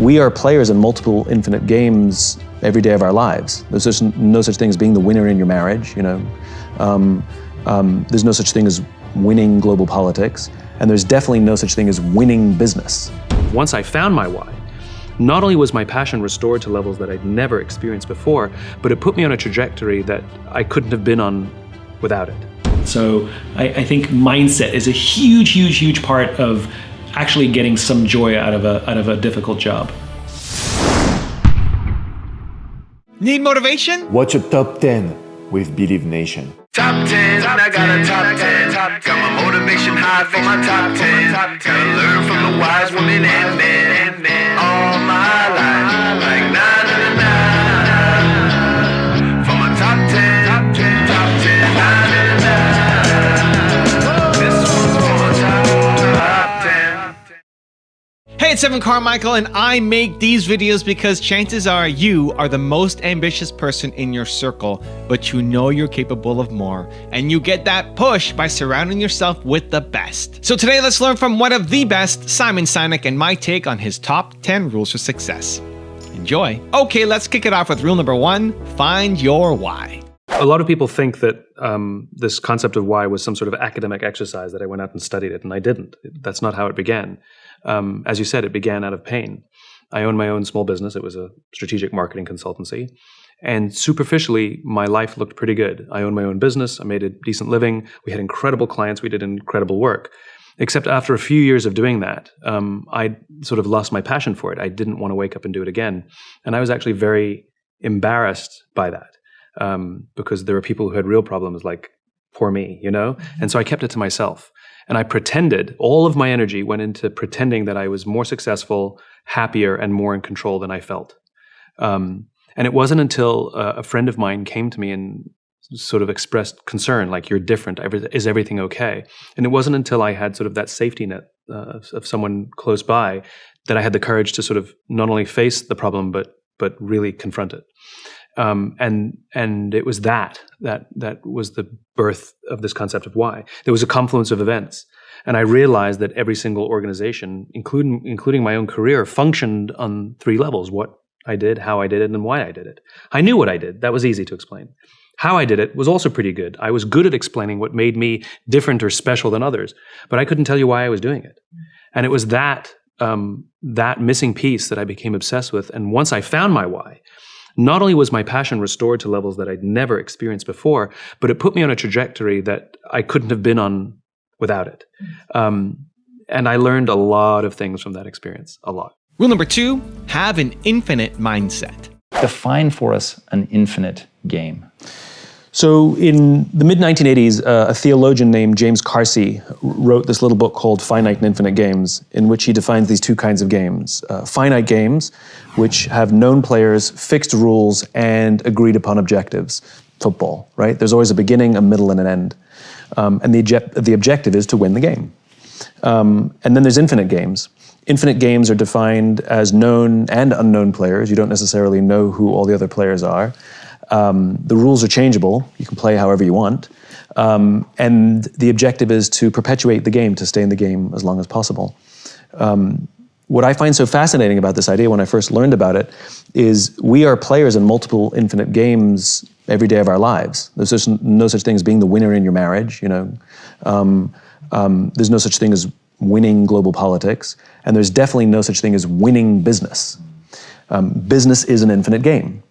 We are players in multiple infinite games every day of our lives. There's no such thing as being the winner in your marriage, you know. There's no such thing as winning global politics, and there's definitely no such thing as winning business. Once I found my why, not only was my passion restored to levels that I'd never experienced before, but it put me on a trajectory that I couldn't have been on without it. So I think mindset is a huge part of actually getting some joy out of a difficult job. Need motivation? Watch a top 10 with Believe Nation. Top 10, I got a top 10. Got my motivation high for my top 10. Gotta learn from the wise women and men all my life. Like na na na na. For my top 10, top 10, na na na na. This one's for my top 10. Hey, it's Carmichael, and I make these videos because chances are you are the most ambitious person in your circle, but you know you're capable of more, and you get that push by surrounding yourself with the best. So today, let's learn from one of the best, Simon Sinek, and my take on his top 10 rules for success. Enjoy. Okay, let's kick it off with rule number 1, find your why. A lot of people think that this concept of why was some sort of academic exercise that I went out and studied it, and I didn't. That's not how it began. As you said, it began out of pain. I owned my own small business. It was a strategic marketing consultancy. And superficially, my life looked pretty good. I owned my own business. I made a decent living. We had incredible clients. We did incredible work. Except after a few years of doing that, I sort of lost my passion for it. I didn't want to wake up and do it again. And I was actually very embarrassed by that because there were people who had real problems like poor me, you know? And so I kept it to myself. And I pretended, all of my energy went into pretending that I was more successful, happier, and more in control than I felt. And it wasn't until a friend of mine came to me and sort of expressed concern, like, you're different, is everything okay? And it wasn't until I had sort of that safety net of someone close by that I had the courage to sort of not only face the problem, but really confront it. And it was that was the birth of this concept of why. There was a confluence of events, and I realized that every single organization, including my own career, functioned on 3 levels: what I did, how I did it, and why I did it. I knew what I did. That was easy to explain. How I did it was also pretty good. I was good at explaining what made me different or special than others, but I couldn't tell you why I was doing it. And it was that missing piece that I became obsessed with. And once I found my why, not only was my passion restored to levels that I'd never experienced before, but it put me on a trajectory that I couldn't have been on without it. And I learned a lot of things from that experience, a lot. Rule number 2, have an infinite mindset. Define for us an infinite game. So in the mid-1980s, a theologian named James Carsey wrote this little book called Finite and Infinite Games, in which he defines these 2 kinds of games. Finite games, which have known players, fixed rules, and agreed upon objectives. Football, right? There's always a beginning, a middle, and an end. And the objective is to win the game. And then there's infinite games. Infinite games are defined as known and unknown players. You don't necessarily know who all the other players are. The rules are changeable. You can play however you want. And the objective is to perpetuate the game, to stay in the game as long as possible. What I find so fascinating about this idea when I first learned about it is we are players in multiple infinite games every day of our lives. There's no such thing as being the winner in your marriage, you know. There's no such thing as winning global politics, and there's definitely no such thing as winning business. Business is an infinite game.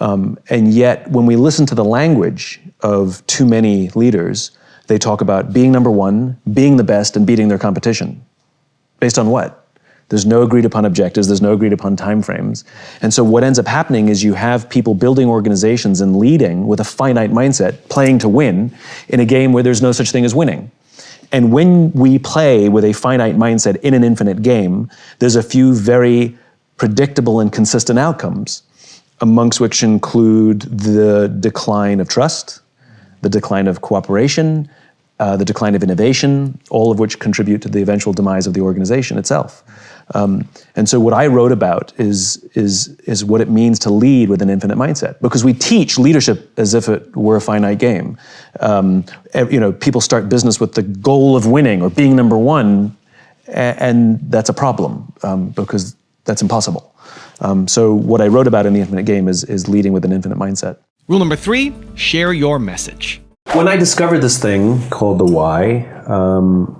And yet, when we listen to the language of too many leaders, they talk about being number 1, being the best, and beating their competition. Based on what? There's no agreed upon objectives, there's no agreed upon timeframes. And so what ends up happening is you have people building organizations and leading with a finite mindset, playing to win, in a game where there's no such thing as winning. And when we play with a finite mindset in an infinite game, there's a few very predictable and consistent outcomes, amongst which include the decline of trust, the decline of cooperation, the decline of innovation, all of which contribute to the eventual demise of the organization itself. And so what I wrote about is what it means to lead with an infinite mindset, because we teach leadership as if it were a finite game. People start business with the goal of winning or being number 1, and that's a problem, because that's impossible. So what I wrote about in The Infinite Game is leading with an infinite mindset. Rule number 3, share your message. When I discovered this thing called the why,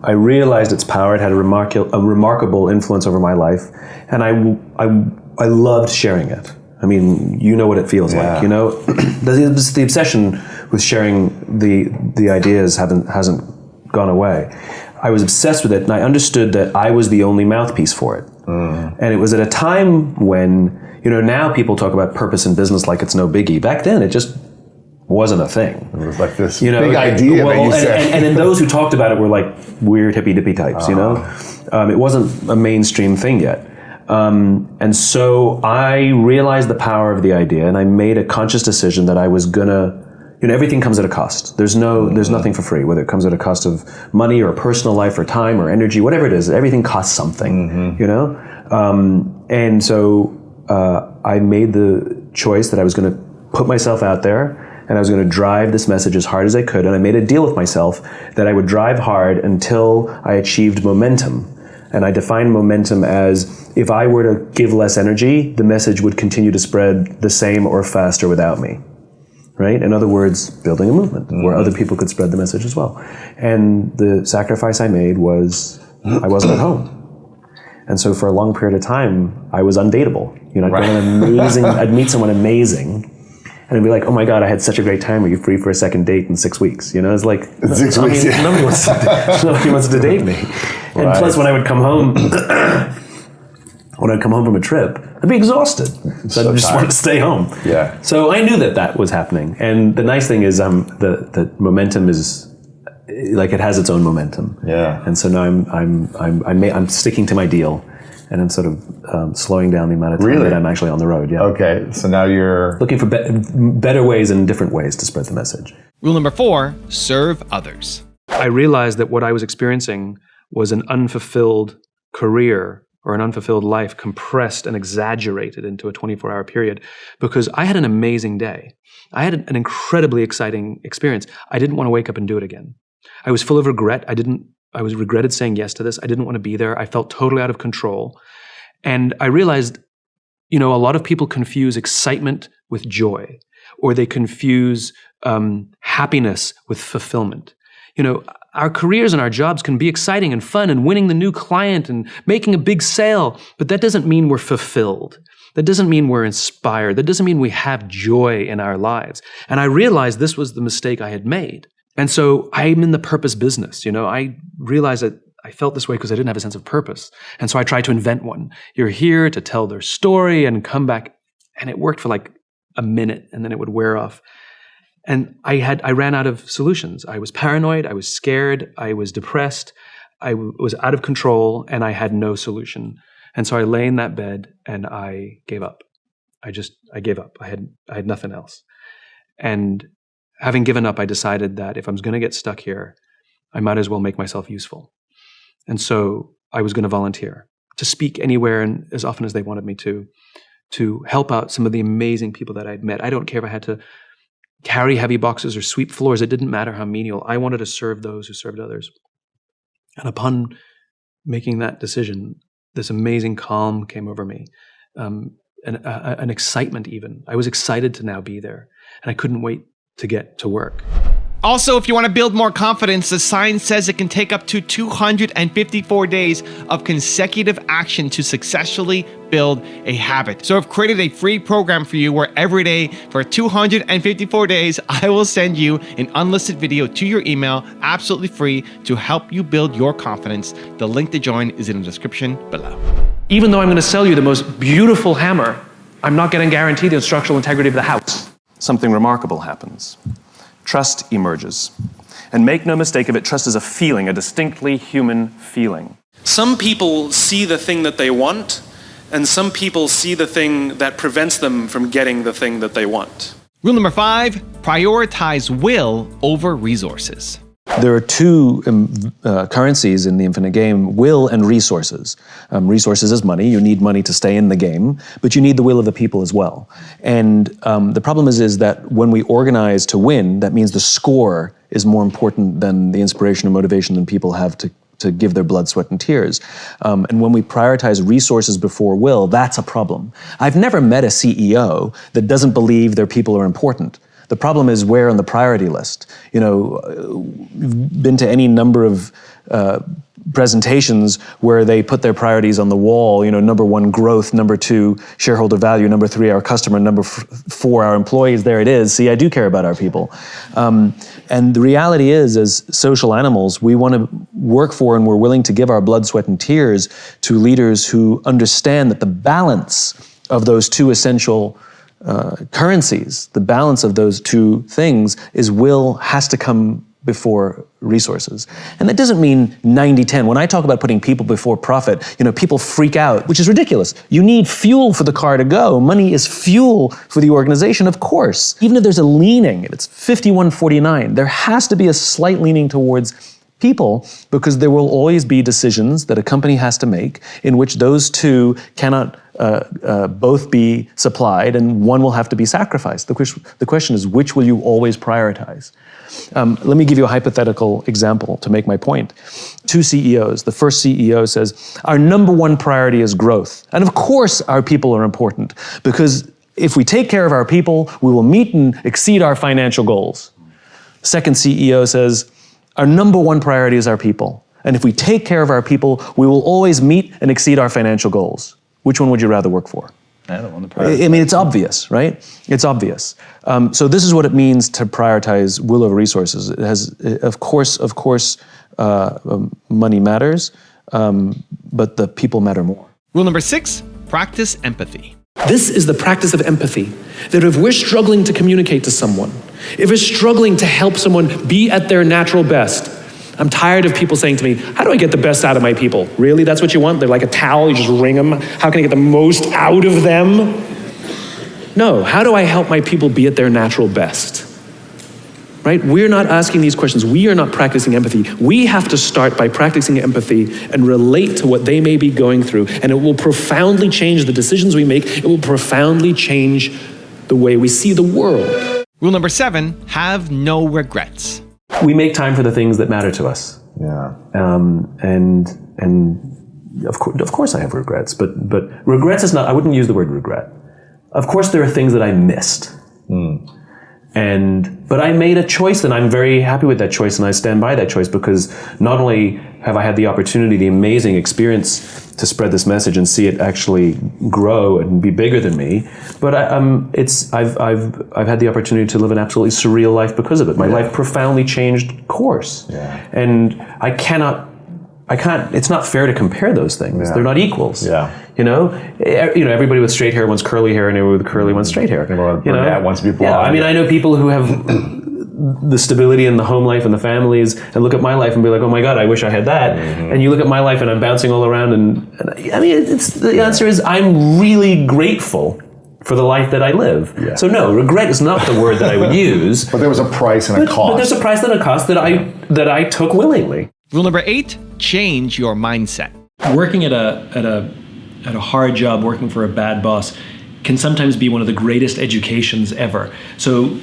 I realized its power. It had a remarkable influence over my life, and I loved sharing it. I mean, you know what it feels like. You know, the obsession with sharing the ideas hasn't gone away. I was obsessed with it, and I understood that I was the only mouthpiece for it. And it was at a time when, you know, now people talk about purpose in business like it's no biggie. Back then, it just wasn't a thing. It was like this big idea that you said. And then those who talked about it were like weird hippy-dippy types, you know? It wasn't a mainstream thing yet. And so I realized the power of the idea, and I made a conscious decision that I was gonna, you know, everything comes at a cost. There's nothing for free, whether it comes at a cost of money or personal life or time or energy, whatever it is, everything costs something, you know? And so I made the choice that I was gonna put myself out there, and I was going to drive this message as hard as I could. And I made a deal with myself that I would drive hard until I achieved momentum. And I defined momentum as if I were to give less energy, the message would continue to spread the same or faster without me. Right? In other words, building a movement where other people could spread the message as well. And the sacrifice I made was I wasn't at home. And so for a long period of time, I was undateable. You know, I'd meet someone amazing, and I'd be like, oh my God, I had such a great time. Are you free for a second date in 6 weeks? You know, it's like, 6 weeks, nobody wants to date me. And plus, when I would come home, from a trip, I'd be exhausted. So I just wanted to stay home. Yeah. So I knew that was happening. And the nice thing is the momentum is, like, it has its own momentum. Yeah. And so now I'm sticking to my deal. And I'm sort of slowing down the amount of time that I'm actually on the road. Yeah. Okay, so now you're looking for better ways and different ways to spread the message. Rule number 4, serve others. I realized that what I was experiencing was an unfulfilled career or an unfulfilled life compressed and exaggerated into a 24-hour period because I had an amazing day. I had an incredibly exciting experience. I didn't want to wake up and do it again. I was full of regret. I was regretted saying yes to this. I didn't want to be there. I felt totally out of control. And I realized, you know, a lot of people confuse excitement with joy, or they confuse happiness with fulfillment. You know, our careers and our jobs can be exciting and fun and winning the new client and making a big sale, but that doesn't mean we're fulfilled. That doesn't mean we're inspired. That doesn't mean we have joy in our lives. And I realized this was the mistake I had made. And so I'm in the purpose business. You know, I realized that I felt this way because I didn't have a sense of purpose. And so I tried to invent one. You're here to tell their story and come back. And it worked for like a minute, and then it would wear off. And I ran out of solutions. I was paranoid. I was scared. I was depressed. I was out of control, and I had no solution. And so I lay in that bed and I gave up. I gave up. I had nothing else. And having given up, I decided that if I'm going to get stuck here, I might as well make myself useful. And so I was going to volunteer to speak anywhere and as often as they wanted me to help out some of the amazing people that I'd met. I don't care if I had to carry heavy boxes or sweep floors. It didn't matter how menial. I wanted to serve those who served others. And upon making that decision, this amazing calm came over me, an excitement even. I was excited to now be there, and I couldn't wait to get to work. Also, if you want to build more confidence, the science says it can take up to 254 days of consecutive action to successfully build a habit. So I've created a free program for you where every day for 254 days, I will send you an unlisted video to your email, absolutely free, to help you build your confidence. The link to join is in the description below. Even though I'm going to sell you the most beautiful hammer, I'm not going to guarantee the structural integrity of the house. Something remarkable happens. Trust emerges. And make no mistake of it, trust is a feeling, a distinctly human feeling. Some people see the thing that they want, and some people see the thing that prevents them from getting the thing that they want. Rule number 5, prioritize will over resources. There are two currencies in the infinite game, will and resources. Resources is money. You need money to stay in the game, but you need the will of the people as well. And the problem is that when we organize to win, that means the score is more important than the inspiration and motivation that people have to give their blood, sweat, and tears. And when we prioritize resources before will, that's a problem. I've never met a CEO that doesn't believe their people are important. The problem is where on the priority list. You know, you've been to any number of presentations where they put their priorities on the wall, you know, number 1, growth, number 2, shareholder value, number 3, our customer, number 4, our employees. There it is. See, I do care about our people. And the reality is, as social animals, we want to work for and we're willing to give our blood, sweat, and tears to leaders who understand that the balance of those two essential currencies, the balance of those two things is will has to come before resources. And that doesn't mean 90-10. When I talk about putting people before profit, you know, people freak out, which is ridiculous. You need fuel for the car to go. Money is fuel for the organization, of course. Even if there's a leaning, if it's 51-49, there has to be a slight leaning towards people, because there will always be decisions that a company has to make in which those two cannot both be supplied and one will have to be sacrificed. The question is, which will you always prioritize? Let me give you a hypothetical example to make my point. 2 CEOs. The first CEO says, our number 1 priority is growth. And of course our people are important, because if we take care of our people, we will meet and exceed our financial goals. Second CEO says, our number 1 priority is our people. And if we take care of our people, we will always meet and exceed our financial goals. Which one would you rather work for? I don't want to prioritize. I mean, it's obvious, right? It's obvious. So this is what it means to prioritize will over resources. It has, of course, money matters, but the people matter more. Rule number 6, practice empathy. This is the practice of empathy, that if we're struggling to communicate to someone, if we're struggling to help someone be at their natural best, I'm tired of people saying to me, how do I get the best out of my people? Really? That's what you want? They're like a towel, you just wring them. How can I get the most out of them? No, how do I help my people be at their natural best? Right? We're not asking these questions. We are not practicing empathy. We have to start by practicing empathy and relate to what they may be going through. And it will profoundly change the decisions we make. It will profoundly change the way we see the world. Rule number 7, have no regrets. We make time for the things that matter to us. Yeah. And of course I have regrets, but regrets is not, I wouldn't use the word regret. Of course there are things that I missed. But I made a choice, and I'm very happy with that choice, and I stand by that choice, because not only have I had the opportunity, the amazing experience to spread this message and see it actually grow and be bigger than me, but I've had the opportunity to live an absolutely surreal life because of it. My life profoundly changed course, and I can't. It's not fair to compare those things. They're not equals. You know, everybody with straight hair wants curly hair, and everybody with curly wants straight hair. That wants to be blonde. I mean, I know people who have the stability in the home life and the families, and look at my life and be like, oh my God, I wish I had that. And you look at my life and I'm bouncing all around, and I mean, the answer is I'm really grateful for the life that I live. So no, regret is not the word that I would use. But there was a price and a cost. But there's a price and a cost that I took willingly. Rule number 8, change your mindset. Working at a hard job, working for a bad boss, can sometimes be one of the greatest educations ever. So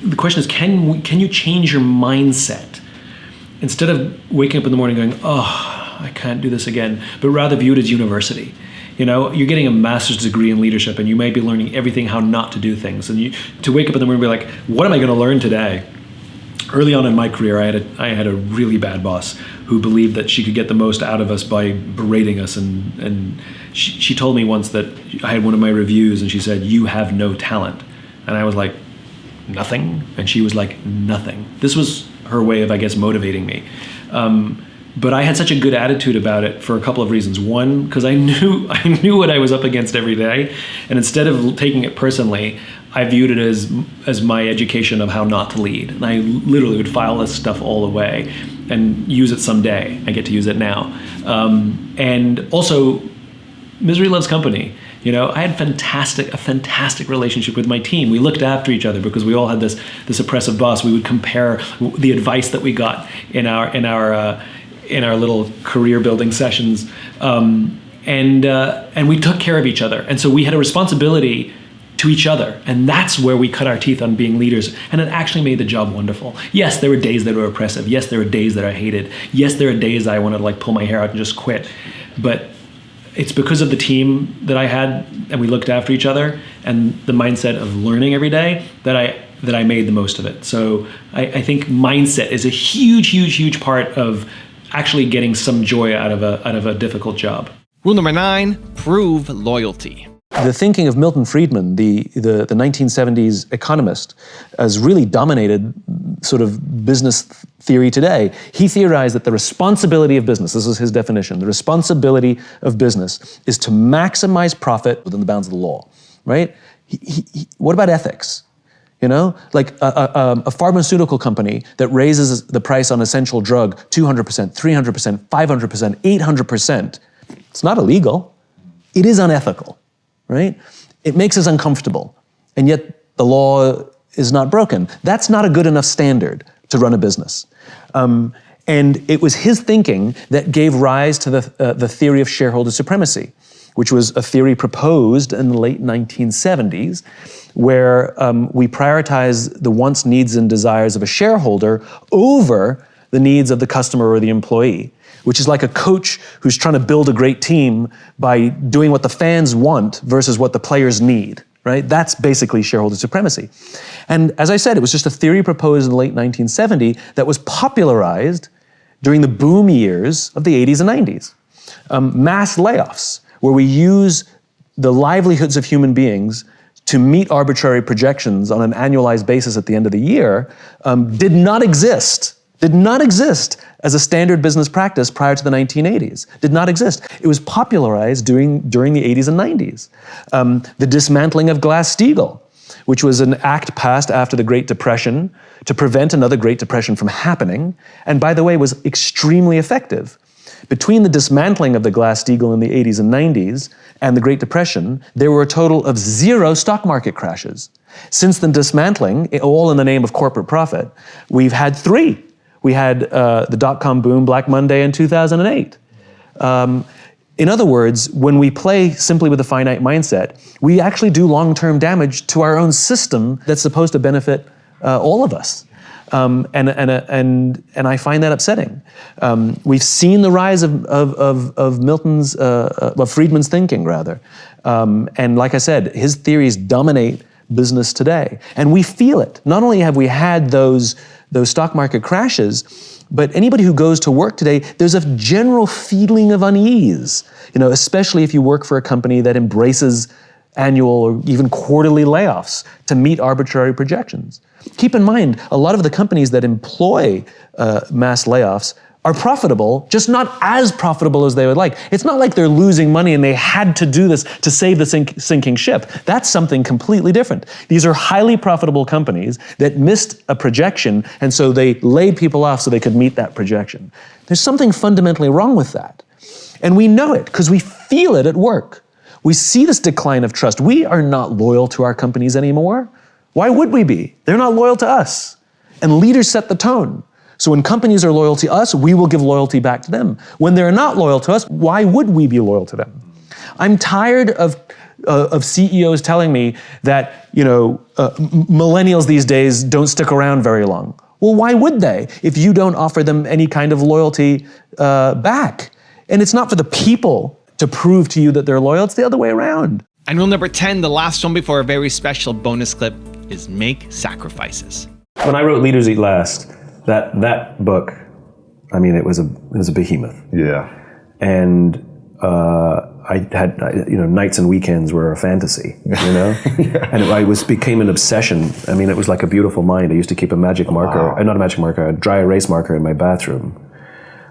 the question is, can you change your mindset? Instead of waking up in the morning going, oh, I can't do this again, but rather view it as university. You know, you're getting a master's degree in leadership, and you might be learning everything how not to do things. And to wake up in the morning and be like, what am I going to learn today? Early on in my career, I had a really bad boss who believed that she could get the most out of us by berating us. And she told me once that I had one of my reviews, and she said, you have no talent. And I was like, nothing? And she was like, nothing. This was her way of, I guess, motivating me. But I had such a good attitude about it for a couple of reasons. One, because I knew what I was up against every day. And instead of taking it personally, I viewed it as my education of how not to lead. And I literally would file this stuff all away and use it someday. I get to use it now. And also, misery loves company. You know, I had a fantastic relationship with my team. We looked after each other because we all had this oppressive boss. We would compare the advice that we got in our little career building sessions, and we took care of each other. And so we had a responsibility to each other. And that's where we cut our teeth on being leaders. And it actually made the job wonderful. Yes, there were days that were oppressive. Yes, there were days that I hated. Yes, there are days I wanted to like pull my hair out and just quit. But it's because of the team that I had and we looked after each other and the mindset of learning every day that I made the most of it. So I think mindset is a huge part of actually getting some joy out of a difficult job. Rule number 9, prove loyalty. The thinking of Milton Friedman, the 1970s economist, has really dominated sort of business theory today. He theorized that the responsibility of business, this is his definition, the responsibility of business is to maximize profit within the bounds of the law, right? What about ethics? You know, like a pharmaceutical company that raises the price on essential drug 200%, 300%, 500%, 800%, it's not illegal. It is unethical. Right? It makes us uncomfortable, and yet the law is not broken. That's not a good enough standard to run a business. And it was his thinking that gave rise to the theory of shareholder supremacy, which was a theory proposed in the late 1970s, where we prioritize the wants, needs, and desires of a shareholder over the needs of the customer or the employee, which is like a coach who's trying to build a great team by doing what the fans want versus what the players need, right? That's basically shareholder supremacy. And as I said, it was just a theory proposed in the late 1970s that was popularized during the boom years of the 80s and 90s. Mass layoffs, where we use the livelihoods of human beings to meet arbitrary projections on an annualized basis at the end of the year, did not exist as a standard business practice prior to the 1980s. Did not exist. It was popularized during the 80s and 90s. The dismantling of Glass-Steagall, which was an act passed after the Great Depression to prevent another Great Depression from happening, and by the way, was extremely effective. Between the dismantling of the Glass-Steagall in the 80s and 90s and the Great Depression, there were a total of 0 stock market crashes. Since the dismantling, all in the name of corporate profit, we've had 3. We had the dot-com boom, Black Monday in 2008. In other words, when we play simply with a finite mindset, we actually do long-term damage to our own system that's supposed to benefit all of us. And I find that upsetting. We've seen the rise of Friedman's thinking, rather. And like I said, his theories dominate business today. And we feel it. Not only have we had those stock market crashes, but anybody who goes to work today, there's a general feeling of unease, especially if you work for a company that embraces annual or even quarterly layoffs to meet arbitrary projections. Keep in mind, a lot of the companies that employ mass layoffs are profitable, just not as profitable as they would like. It's not like they're losing money and they had to do this to save the sinking ship. That's something completely different. These are highly profitable companies that missed a projection, and so they laid people off so they could meet that projection. There's something fundamentally wrong with that. And we know it because we feel it at work. We see this decline of trust. We are not loyal to our companies anymore. Why would we be? They're not loyal to us. And leaders set the tone. So when companies are loyal to us, we will give loyalty back to them. When they're not loyal to us, why would we be loyal to them? I'm tired of CEOs telling me that millennials these days don't stick around very long. Well, why would they if you don't offer them any kind of loyalty back? And it's not for the people to prove to you that they're loyal, it's the other way around. And rule number 10, the last one before a very special bonus clip, is make sacrifices. When I wrote Leaders Eat Last, that book, I mean, it was a behemoth. Yeah. And I had nights and weekends were a fantasy, yeah. And it became an obsession. I mean, it was like a beautiful mind. I used to keep a magic marker, not a magic marker, a dry erase marker in my bathroom,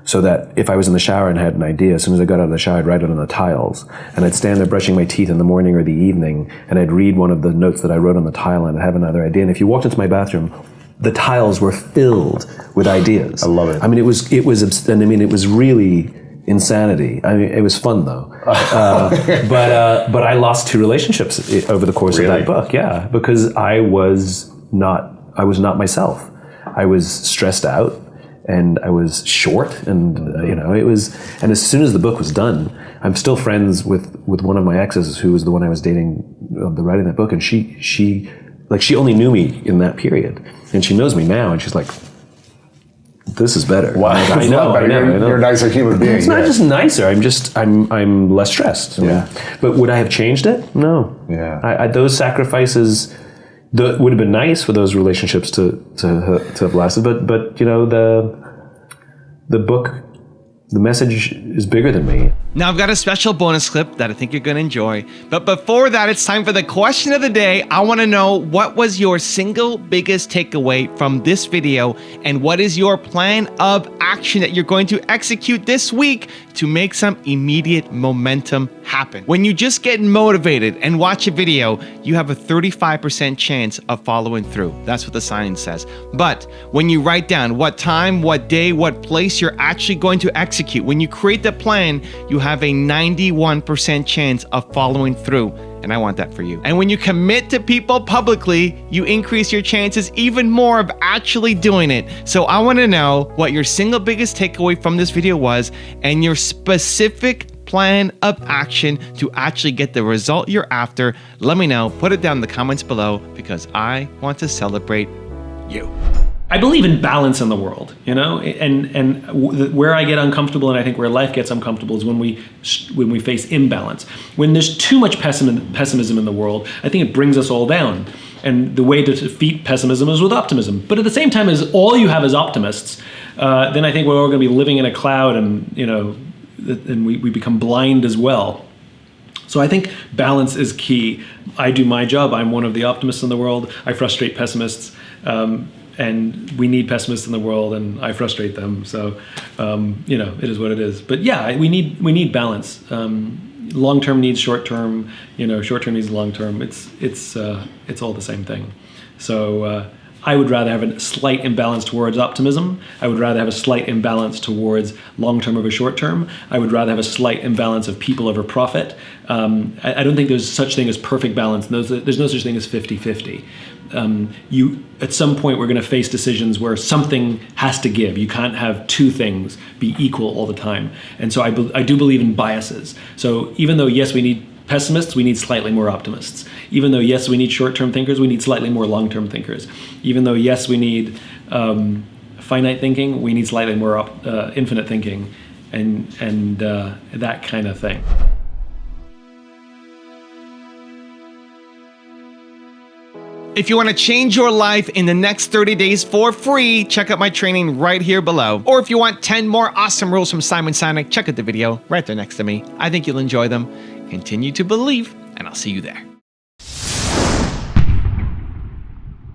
so that if I was in the shower and had an idea, as soon as I got out of the shower, I'd write it on the tiles. And I'd stand there brushing my teeth in the morning or the evening, and I'd read one of the notes that I wrote on the tile, and I'd have another idea. And if you walked into my bathroom, the tiles were filled with ideas. I love it. I mean, it was really insanity. I mean, it was fun though. But I lost 2 relationships over the course of that book. Yeah, because I was not myself. I was stressed out. And I was short, and it was. And as soon as the book was done, I'm still friends with one of my exes, who was the one I was dating the writing of that book, and she only knew me in that period, and she knows me now, and she's like, this is better. Wow. I know. You're a nicer human being. It's not just nicer. I'm less stressed. Yeah. But would I have changed it? No. Yeah. Those sacrifices would have been nice for those relationships to have lasted. But you know, the book, the message is bigger than me. Now I've got a special bonus clip that I think you're going to enjoy. But before that, it's time for the question of the day. I want to know, what was your single biggest takeaway from this video, and what is your plan of action that you're going to execute this week to make some immediate momentum happen? When you just get motivated and watch a video, you have a 35% chance of following through. That's what the science says. But when you write down what time, what day, what place you're actually going to execute, when you create the plan, you have a 91% chance of following through. And I want that for you. And when you commit to people publicly, you increase your chances even more of actually doing it. So I want to know what your single biggest takeaway from this video was, and your specific plan of action to actually get the result you're after. Let me know. Put it down in the comments below, because I want to celebrate you. I believe in balance in the world, you know, and where I get uncomfortable, and I think where life gets uncomfortable, is when we face imbalance. When there's too much pessimism in the world, I think it brings us all down. And the way to defeat pessimism is with optimism. But at the same time, as all you have is optimists, then I think we're all going to be living in a cloud, and you know, and we become blind as well. So I think balance is key. I do my job. I'm one of the optimists in the world. I frustrate pessimists. And we need pessimists in the world, and I frustrate them. So, you know, it is what it is. But yeah, we need balance. Long term needs short term. You know, short term needs long term. It's all the same thing. So I would rather have a slight imbalance towards optimism. I would rather have a slight imbalance towards long term over short term. I would rather have a slight imbalance of people over profit. I don't think there's such thing as perfect balance. There's no such thing as 50-50. At some point we're going to face decisions where something has to give. You can't have two things be equal all the time. And so I do believe in biases. So even though, yes, we need pessimists, we need slightly more optimists. Even though, yes, we need short-term thinkers, we need slightly more long-term thinkers. Even though, yes, we need finite thinking, we need slightly more infinite thinking, and that kind of thing. If you want to change your life in the next 30 days for free, check out my training right here below. Or if you want 10 more awesome rules from Simon Sinek, check out the video right there next to me. I think you'll enjoy them. Continue to believe, and I'll see you there.